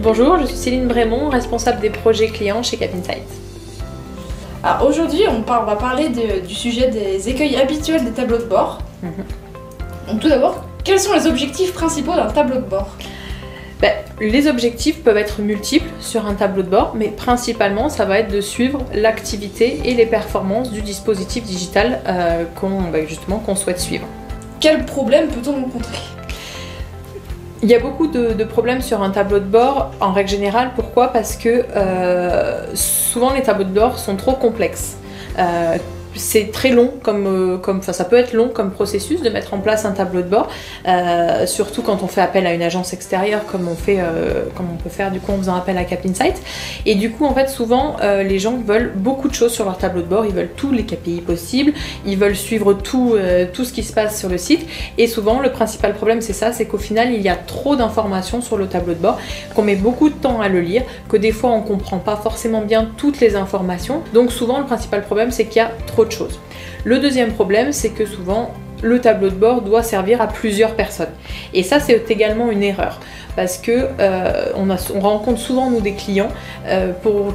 Bonjour, je suis Céline Brémond, responsable des projets clients chez CapInsight. Alors aujourd'hui, on va parler du sujet des écueils habituels des tableaux de bord. Donc tout d'abord, quels sont les objectifs principaux d'un tableau de bord? Les objectifs peuvent être multiples sur un tableau de bord, mais principalement ça va être de suivre l'activité et les performances du dispositif digital qu'on souhaite suivre. Quels problèmes peut-on rencontrer? Il y a beaucoup de problèmes sur un tableau de bord en règle générale. Pourquoi? Parce que souvent les tableaux de bord sont trop complexes. C'est très long, ça peut être long comme processus de mettre en place un tableau de bord, surtout quand on fait appel à une agence extérieure comme on peut faire du coup en faisant appel à CapInsight. Et du coup en fait souvent les gens veulent beaucoup de choses sur leur tableau de bord, ils veulent tous les KPI possibles, ils veulent suivre tout ce qui se passe sur le site, et souvent le principal problème c'est ça, c'est qu'au final il y a trop d'informations sur le tableau de bord, qu'on met beaucoup de temps à le lire, que des fois on comprend pas forcément bien toutes les informations, donc souvent le principal problème c'est qu'il y a trop de choses. Le deuxième problème, c'est que souvent le tableau de bord doit servir à plusieurs personnes. Et ça, c'est également une erreur. Parce que on rencontre souvent nous des clients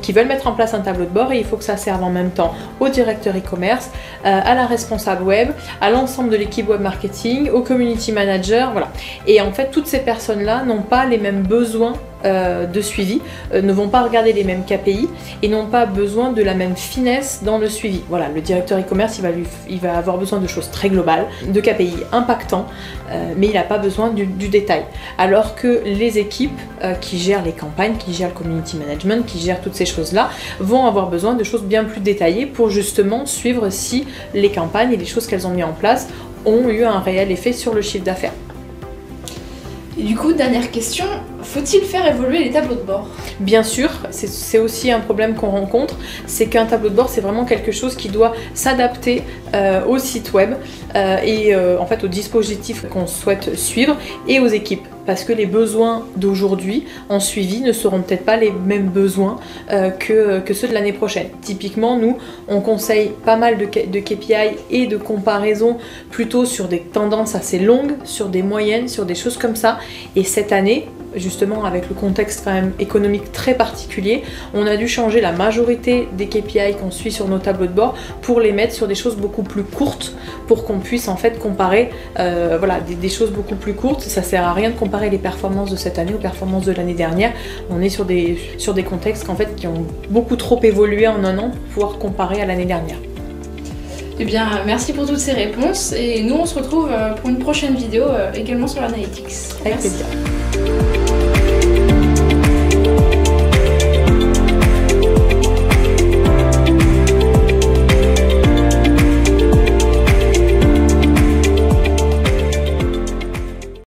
qui veulent mettre en place un tableau de bord et il faut que ça serve en même temps au directeur e-commerce, à la responsable web, à l'ensemble de l'équipe web marketing, au community manager, voilà. Et en fait, toutes ces personnes-là n'ont pas les mêmes besoins de suivi, ne vont pas regarder les mêmes KPI et n'ont pas besoin de la même finesse dans le suivi. Voilà, le directeur e-commerce, il va avoir besoin de choses très globales, de KPI impactants, mais il n'a pas besoin du détail. Alors que les équipes qui gèrent les campagnes, qui gèrent le community management, qui gèrent toutes ces choses-là, vont avoir besoin de choses bien plus détaillées pour justement suivre si les campagnes et les choses qu'elles ont mis en place ont eu un réel effet sur le chiffre d'affaires. Et du coup, dernière question, faut-il faire évoluer les tableaux de bord? Bien sûr, c'est aussi un problème qu'on rencontre, c'est qu'un tableau de bord c'est vraiment quelque chose qui doit s'adapter au site web et en fait au dispositif qu'on souhaite suivre et aux équipes. Parce que les besoins d'aujourd'hui en suivi ne seront peut-être pas les mêmes besoins que ceux de l'année prochaine. Typiquement, nous, on conseille pas mal de KPI et de comparaisons plutôt sur des tendances assez longues, sur des moyennes, sur des choses comme ça. Et cette année, justement avec le contexte quand même économique très particulier, on a dû changer la majorité des KPI qu'on suit sur nos tableaux de bord pour les mettre sur des choses beaucoup plus courtes pour qu'on puisse en fait comparer voilà, des choses beaucoup plus courtes. Ça sert à rien de comparer les performances de cette année aux performances de l'année dernière. On est sur des contextes qui ont beaucoup trop évolué en un an pour pouvoir comparer à l'année dernière. Eh bien, merci pour toutes ces réponses et nous on se retrouve pour une prochaine vidéo également sur l'analytics. Avec plaisir.